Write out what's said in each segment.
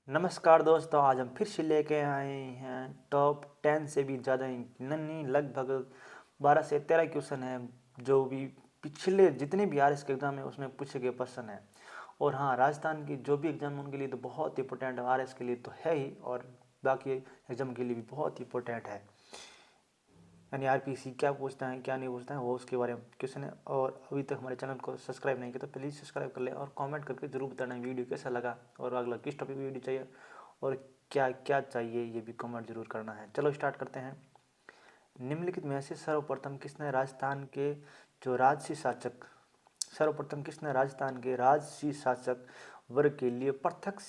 नमस्कार दोस्तों, आज हम फिर से लेके आए हैं टॉप 10 से भी ज़्यादा नहीं, लगभग 12 से 13 क्वेश्चन हैं जो भी पिछले जितने भी आरएस के एग्ज़ाम है उसमें पूछे गए प्रश्न हैं। और हाँ, राजस्थान की जो भी एग्ज़ाम उनके लिए तो बहुत इंपॉर्टेंट है, आरएस के लिए तो है ही और बाकी एग्ज़ाम के लिए भी बहुत इंपॉर्टेंट है। यानी आरपीसी क्या पूछता है क्या नहीं पूछता है वो उसके बारे में क्वेश्चन है। और अभी तक हमारे चैनल को सब्सक्राइब नहीं किया तो प्लीज़ सब्सक्राइब कर ले और कमेंट करके जरूर बताना वीडियो कैसा लगा और अगला किस टॉपिक वीडियो चाहिए और क्या क्या चाहिए ये भी कमेंट जरूर करना है। चलो स्टार्ट करते हैं। निम्नलिखित में से सर्वप्रथम किसने राजस्थान के जो राजसी शासक सर्वप्रथम किसने राजस्थान के राजसी शासक वर्ग के लिए पृथक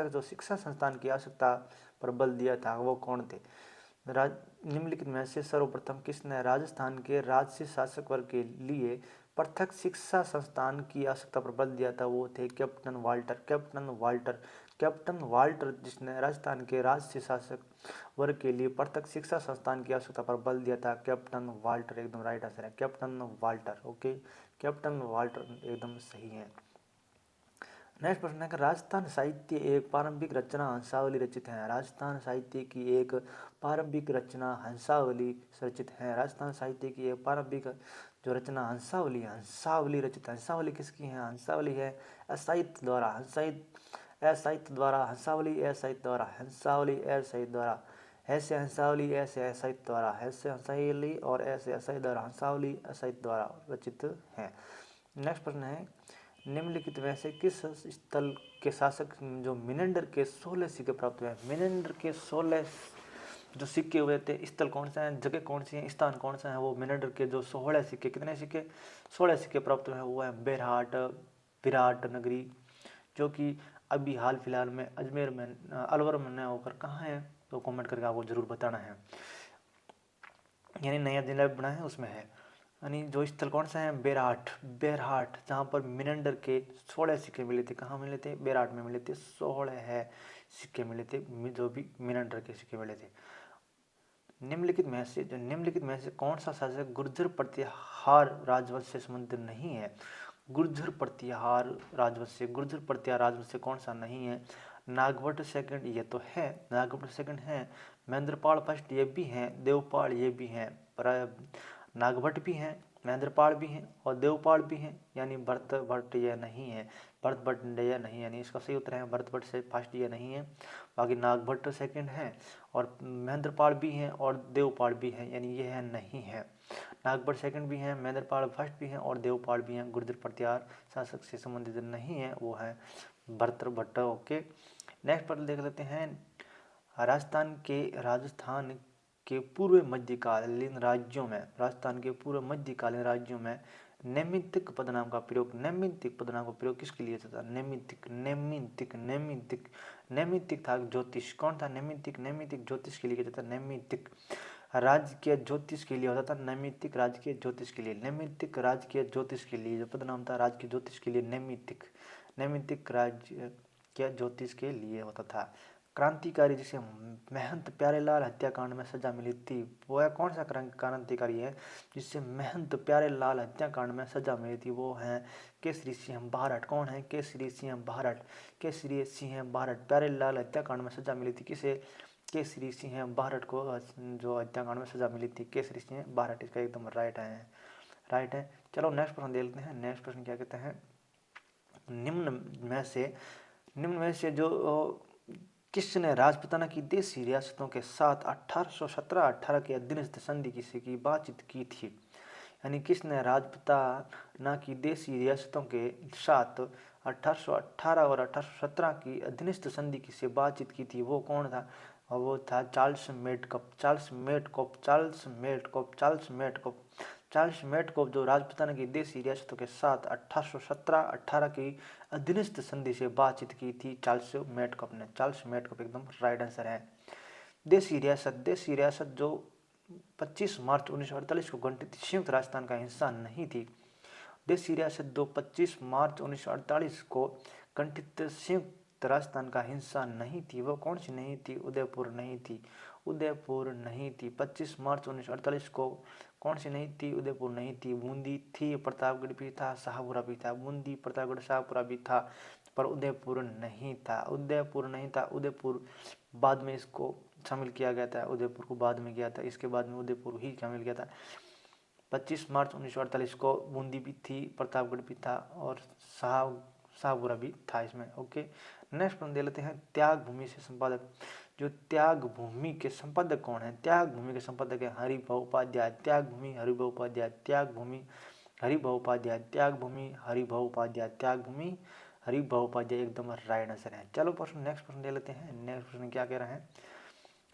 जो शिक्षा संस्थान की आवश्यकता पर बल दिया था वो कौन थे? राज निम्नलिखित में से सर्वप्रथम किसने राजस्थान के राजसी शासक वर्ग के लिए पृथक शिक्षा संस्थान की आवश्यकता पर बल दिया था वो थे कैप्टन वाल्टर जिसने राजस्थान के राजसी शासक वर्ग के लिए पृथक शिक्षा संस्थान की आवश्यकता पर बल दिया था। कैप्टन वाल्टर एकदम राइट आंसर है, captain Walter. Okay, captain Walter एकदम सही है। नेक्स्ट प्रश्न है कि राजस्थान साहित्य एक प्रारंभिक रचना हंसावली रचित है। राजस्थान साहित्य की एक प्रारंभिक रचना हंसावली रचित है। राजस्थान साहित्य की एक प्रारंभिक जो रचना हंसावली रचित है। हंसावली किसकी है? हंसावली है असाहित्य द्वारा असाहित्य द्वारा हंसावली असाहित्य द्वारा हंसावली असाहित्य द्वारा ऐसे हंसावली ऐसे असाहित्य द्वारा ऐसे हंसावली और ऐसे असाहित्य द्वारा हंसावली असाहित्य द्वारा रचित है। नेक्स्ट प्रश्न है निम्नलिखित में से किस स्थल के शासक जो मिनेंडर के 16 सिक्के प्राप्त हुए? मिनेंडर के 16 जो सिक्के हुए थे, स्थल कौन सा है, जगह कौन सी है, स्थान कौन सा है? वो मिनेंडर के जो 16 सिक्के, कितने सिक्के? 16 सिक्के प्राप्त हुए हैं वो है बेरहाट विराट नगरी, जो कि अभी हाल फिलहाल में अजमेर में अलवर में नया होकर कहाँ है, तो कमेंट करके आपको जरूर बताना है। यानी नया जिला बना है उसमें है। यानी जो स्थल कौन सा है? बेरहाट जहाँ पर मिनेंडर के 16 सिक्के मिले थे। कहाँ मिले थे? बेरहाट में मिले थे। 16 है सिक्के मिले थे जो भी मिनेंडर के सिक्के मिले थे। निम्नलिखित में से कौन सा शासक गुर्जर प्रतिहार राजवंश से संबंधित नहीं है? गुर्जर प्रतिहार राजवंश से कौन सा नहीं है? नागभट्ट सेकंड ये तो है, नागभट्ट सेकंड है, महेंद्रपाल फर्स्ट ये भी हैं, देवपाल ये भी हैं, पर नागभट्ट भी हैं, महेंद्रपाल भी हैं और देवपाल भी हैं। यानी भरत भट्ट ये नहीं है, भरत भट्ट ये नहीं, यानी इसका सही उत्तर है भरत भट्ट से फर्स्ट ये नहीं है। बाकी नागभट्ट सेकंड है और महेंद्रपाल भी हैं और देवपाल भी हैं, यानी ये है नहीं है। नागभट्ट सेकंड भी हैं, महेंद्रपाल फर्स्ट भी हैं और देवपाल भी हैं। गुर्जर प्रतिहार शासक से संबंधित नहीं है, वो है भरत भट्ट। ओके, नेक्स्ट पर देख लेते हैं। राजस्थान के पूर्व मध्यकालीन राज्यों में नैमित्तिक पदनाम का प्रयोग किसके लिए था? नैमित्तिक था ज्योतिष। कौन था? नैमित्तिक ज्योतिष के लिए किया जाता था। नैमित्तिक राजकीय ज्योतिष के लिए होता था। नैमित्तिक राजकीय ज्योतिष के लिए, नैमित्तिक राजकीय ज्योतिष के लिए जो पदनाम था राजकीय ज्योतिष के लिए नैमित्तिक राजकीय ज्योतिष के लिए होता था। क्रांतिकारी जिसे महंत प्यारेलाल हत्याकांड में सजा मिली थी, वो है कौन सा क्रांतिकारी है जिससे महंत प्यारेलाल हत्याकांड में सजा मिली थी? वो है केसरी सिंह बारहट। कौन है? केसरी सिंह बारहट। प्यारेलाल हत्याकांड में सजा मिली थी किसे? केसरी सिंह बारहट को जो हत्याकांड में सजा मिली थी केसरी सिंह बारहट। इसका एकदम राइट है। चलो नेक्स्ट प्रश्न देखते हैं। नेक्स्ट प्रश्न क्या कहते हैं? निम्न में से जो किसने राजपूताना की देशी रियासतों के साथ 1817-18 के अधीनस्थ संधि की बातचीत की थी? यानी किसने राजपूताना की देशी रियासतों के साथ 1818 और 1817 की अधीनस्थ संधि से बातचीत की थी? वो कौन था? और वो था चार्ल्स मेटकॉप जो राजपूताना की देशी रियासतों के साथ 1817-18 की अधीनस्थ संधि से बातचीत की थी चार्ल्स मेटकॉप एकदम राइट आंसर है। देशी रियासत जो 25 मार्च 1948 को गठित संयुक्त राजस्थान का हिस्सा नहीं थी। देशी रियासत जो 25 मार्च 1948 को गठित संयुक्त राजस्थान का हिस्सा नहीं थी, वो कौन सी नहीं थी? उदयपुर नहीं थी। 25 मार्च 1948 को कौन सी नहीं थी? उदयपुर नहीं थी। बूंदी थी, प्रतापगढ़ भी था, शाहपुरा भी था। बूंदी, प्रतापगढ़, शाहपुरा भी था। पर उदयपुर नहीं था, उदयपुर नहीं था। उदयपुर बाद में इसको शामिल किया गया था, उदयपुर को बाद में किया था, इसके बाद में उदयपुर ही शामिल किया था। 25 मार्च 1948 को बूंदी भी थी, प्रतापगढ़ भी था और शाहपुरा भी था इसमें। ओके, नेक्स्ट हम दे लेते हैं त्याग भूमि से संपादक। जो त्याग भूमि के संपादक कौन है? त्याग भूमि के संपादक है हरिभाऊ उपाध्याय। त्याग भूमि हरिभाऊ उपाध्याय, त्याग भूमि हरिभाऊ उपाध्याय, त्याग भूमि हरिभाऊ उपाध्याय, त्याग भूमि हरिभाऊ उपाध्याय एकदम राइट आंसर है। चलो प्रश्न नेक्स्ट प्रश्न ले लेते हैं। नेक्स्ट प्रश्न क्या कह रहा है?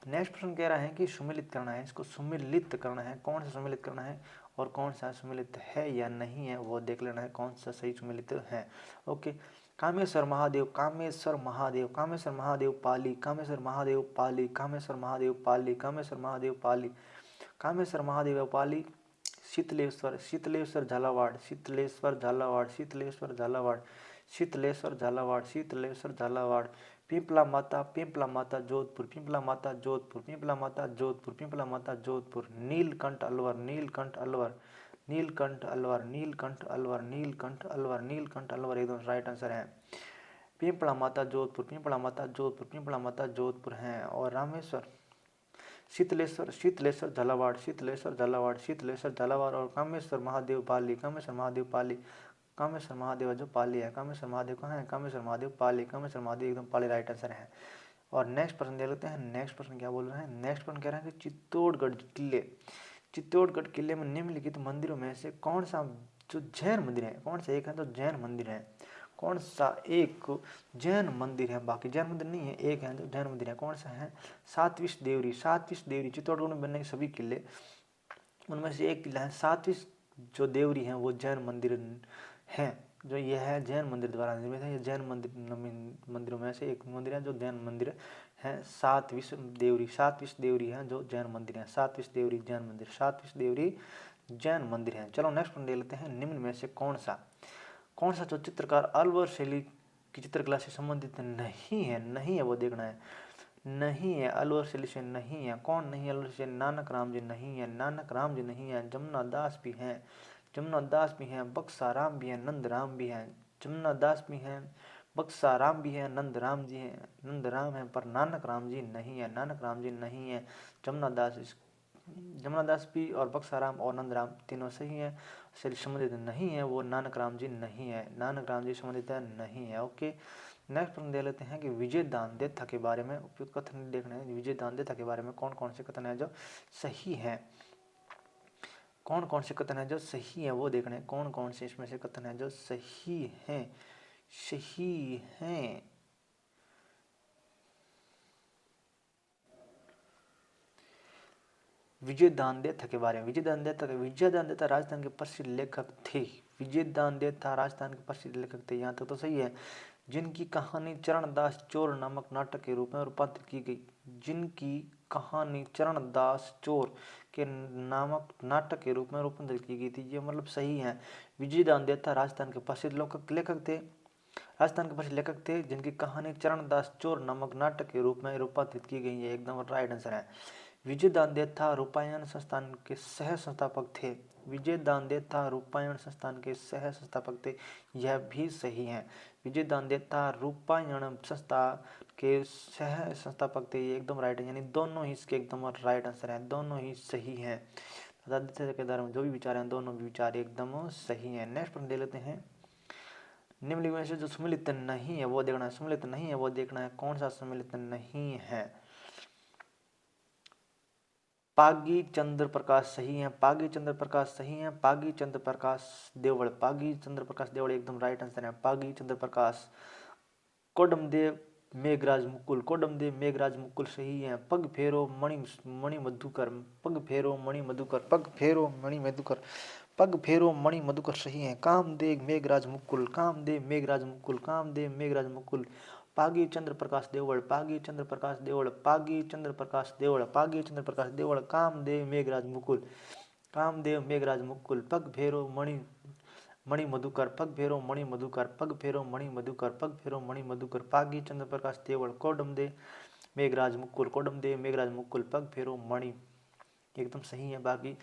नेक्स्ट प्रश्न कह रहा है कि सुमिलित करना है, इसको सुमिलित करना है। कौन सा सुमिलित करना है और कौन सा सुमिलित है या नहीं है वो देख लेना है, कौन सा सही सुमिलित है। ओके, कामेश्वर महादेव, कामेश्वर महादेव, कामेश्वर महादेव पाली, कामेश्वर महादेव पाली, कामेश्वर महादेव पाली, कामेश्वर महादेव पाली, कामेश्वर महादेव पाली, शीतलेश्वर, शीतलेश्वर झालावाड़, शीतलेश्वर झालावाड़, शीतलेश्वर झालावाड़, शीतलेश्वर झालावाड़, शीतलेश्वर झालावाड़, पिंपला माता, पिंपला माता जोधपुर, पिंपला माता जोधपुर, पिंपला माता जोधपुर, पिंपला माता जोधपुर, नीलकंठ अलवर, नीलकंठ अलवर, नीलकंठ अलवर, नीलकंठ अलवर, नीलकंठ अलवर, नीलकंठ अलवर एकदम राइट आंसर है। पिंपला माता जोधपुर, पिंपला माता जोधपुर, पिंपला माता जोधपुर है। और रामेश्वर, शीतलेश्वर, शीतलेश्वर झालावाड़, शीतलेश्वर झालावाड़, शीतलेश्वर झालावाड़ और कामेश्वर महादेव पाली, कामेश्वर महादेव पाली, कामेश्वर महादेव जो पाली है, कामेश्वर महादेव कहाँ है? कामेश्वर महादेव पाली, कामेश्वर महादेव एकदम पाली राइट आंसर है। और नेक्स्ट प्रश्न दे लेते हैं। नेक्स्ट प्रश्न क्या बोल रहे हैं? नेक्स्ट प्रश्न कह रहे हैं कि चित्तौड़गढ़ किले, चित्तौड़गढ़ किले में निम्नलिखित मंदिरों में से कौन सा जो जैन मंदिर है, कौन सा एक है तो जैन मंदिर है, कौन सा एक जैन मंदिर है? बाकी जैन मंदिर नहीं है, एक है जो जैन मंदिर है, कौन सा है? सातविश देवरी, सातविश देवरी, चित्तौड़गढ़ में बनने के सभी किले उनमें से एक किला है सातविश जो देवरी है वो जैन मंदिर है। जो यह है जैन मंदिर द्वारा निर्मित है, ये जैन मंदिरों में से एक मंदिर है जो जैन मंदिर है। सातविश देवरी, सातविश देवरी है जो जैन मंदिर है, सातविश देवरी जैन मंदिर, सातविश देवरी जैन मंदिर है। चलो नेक्स्ट ले लेते हैं। निम्न में से कौन सा जो चित्रकार अलवर शैली की चित्रकला से संबंधित नहीं है, नहीं है वो देखना है। नहीं है, अलवर शैली से नहीं है। कौन नहीं है? अलवर से नानक राम जी नहीं है, नानक राम जी नहीं है। जमुना दास भी हैं, जमुना दास भी हैं, बक्सा राम भी हैं, नंद राम भी हैं। जमुना दास भी हैं, बक्सा राम भी हैं, नंद राम जी हैं, नंद राम हैं, पर नानक राम जी नहीं है, नानक राम जी नहीं है। जमुना दास भी और बक्सा राम और नंद राम तीनों सही हैं। से संबंधित नहीं है वो नानक राम जी नहीं है, नानक राम जी संबंधित नहीं है। ओके, नेक्स्ट प्रश्न दे लेते हैं कि विजय दान देथा के बारे में उपयुक्त कथन देखना है। विजय दान देथा के बारे में कौन कौन से कथन है जो सही है, कौन कौन से कथन है जो सही है वो देखना है। कौन कौन से इसमें से कथन है जो सही है, सही है। विजय दान देथा के बारे में, विजय दान देथा राजस्थान के प्रसिद्ध लेखक थे। विजय दान देथा राजस्थान के प्रसिद्ध लेखक थे, यहाँ तक तो सही है। जिनकी कहानी चरणदास चोर नामक नाटक के रूप में रूपांतरित की गई, जिनकी कहानी चरणदास चोर के नामक नाटक के रूप में रूपांतरित की गई थी, ये मतलब सही है। विजय दान देथा राजस्थान के प्रसिद्ध लेखक थे, राजस्थान के प्रसिद्ध लेखक थे जिनकी कहानी चरणदास चोर नामक नाटक के रूप में रूपांतरित की गई है, एकदम राइट आंसर है। विजय दान देथा रूपायण संस्थान के सह संस्थापक थे, विजय दान देथा रूपायण संस्थान के सह संस्थापक थे, यह भी सही है। विजय दान देथा रूपायण संस्था के सह संस्थापक थे, ये एकदम राइट है, यानी दोनों ही इसके एकदम राइट आंसर है, दोनों ही सही है। आदित्य के बारे में जो भी विचार हैं दोनों भी विचार एकदम सही है। नेक्स्ट प्रश्न ले लेते हैं। निम्नलिखित में से जो सम्मिलित नहीं है वो देखना है, सम्मिलित नहीं है वो देखना है, कौन सा सम्मिलित नहीं है। पागी चंद्र प्रकाश सही है, पागी चंद्र प्रकाश सही है, पागी चंद्र प्रकाश देवड़, पागी चंद्र प्रकाश देवड़ एकदम राइट आंसर है, पागी चंद्र प्रकाश। कोडमदेव मेघराज मुकुल, कोडमदेव मेघराज मुकुल सही है। पग फेरो मणि मधुकर, पग फेरो मणि मधुकर, पग फेरो मणि मधुकर, पग फेरो मणि मधुकर सही है। कामदेव मेघराज मुकुल, कामदेव मेघराज मुकुल, कामदेव मेघराज मुकुल। पागी चंद्र प्रकाश देवड़, पागी चंद्र प्रकाश देवड़, पागी चंद्र प्रकाश देवड़, पागी चंद्र प्रकाश देवड़, कामदेव मेघराज मुकुल, कामदेव मेघराज मुकुल। पग फेरो मणि मधुकर, पग फेरो मणि मधुकर, पग फेरो मणि मधुकर, पग फेरो मणि मधुकर। पागी चंद्र प्रकाश देवड़, कोडमदेव मेघराज मुकुल, कोडमदेव मेघराज मुकुल, पग फेरो मणि एकदम सही है। बाकी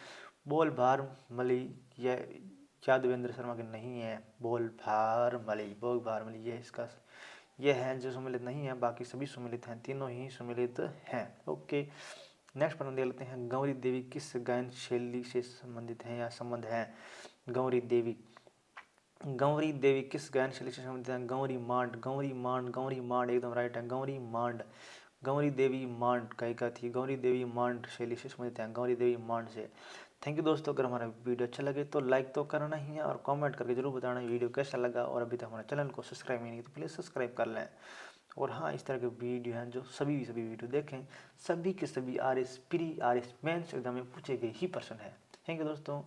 बोल भार मली क्या देवेंद्र शर्मा की नहीं है? बोग भारमली ये है जो सुमिलित नहीं है, बाकी सभी सुमिलित हैं, तीनों ही सुमिलित हैं। ओके, नेक्स्ट प्रश्न देख लेते हैं। गौरी देवी किस गायन शैली से संबंधित हैं या संबंध है? गौरी देवी किस गायन शैली से संबंधित है? गौरी मांड एकदम राइट है। गौरी देवी मांड गायिका थी। गौरी देवी मांड शैली से संबंधित है, गौरी देवी मांड से। थैंक यू दोस्तों, अगर हमारा वीडियो अच्छा लगे तो लाइक तो करना ही है और कमेंट करके जरूर बताना वीडियो कैसा लगा, और अभी तक हमारे चैनल को सब्सक्राइब नहीं तो प्लीज़ सब्सक्राइब कर लें। और हाँ, इस तरह के वीडियो हैं जो सभी वीडियो देखें, सभी के सभी RS pre RS mains exam में पूछे गए ही प्रश्न है। थैंक यू दोस्तों।